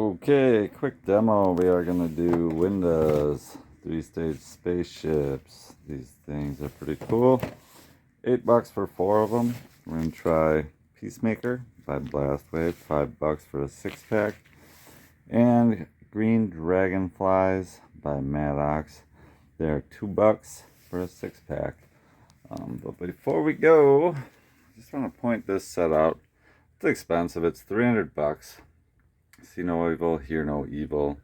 Okay, quick demo. We are going to do windows, 3-stage spaceships. These things are pretty cool. $8 for 4 of them. We're going to try Peacemaker by Blastwave, $5 for a 6-pack. And Green Dragonflies by Maddox. They're $2 for a 6-pack. But before we go, I just want to point this set out. It's expensive. It's $300. See no evil, hear no evil,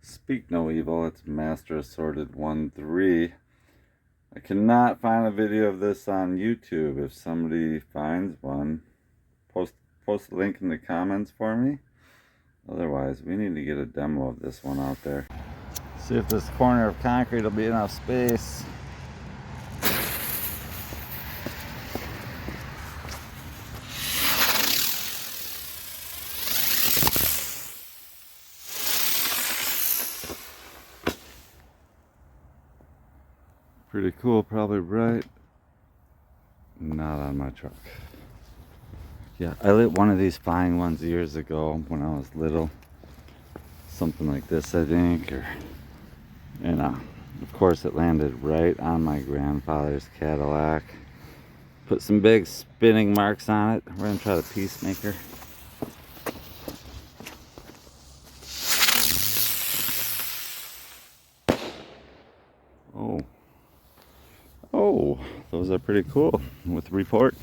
speak no evil. It's Master Assorted 1-3. I cannot find a video of this on YouTube. If somebody finds one, post a link in the comments for me. Otherwise, we need to get a demo of this one out there. See if this corner of concrete will be enough space. Pretty cool, probably right. Not on my truck. Yeah, I lit one of these flying ones years ago when I was little. Something like this, I think. And of course it landed right on my grandfather's Cadillac. Put some big spinning marks on it. We're gonna try the Peacemaker. Oh, those are pretty cool with report.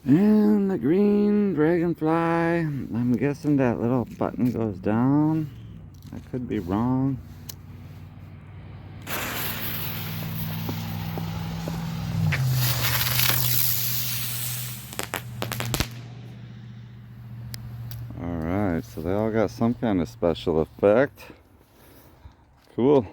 And the Green Dragonfly, I'm guessing that little button goes down. I could be wrong. Alright, so they all got some kind of special effect. Cool.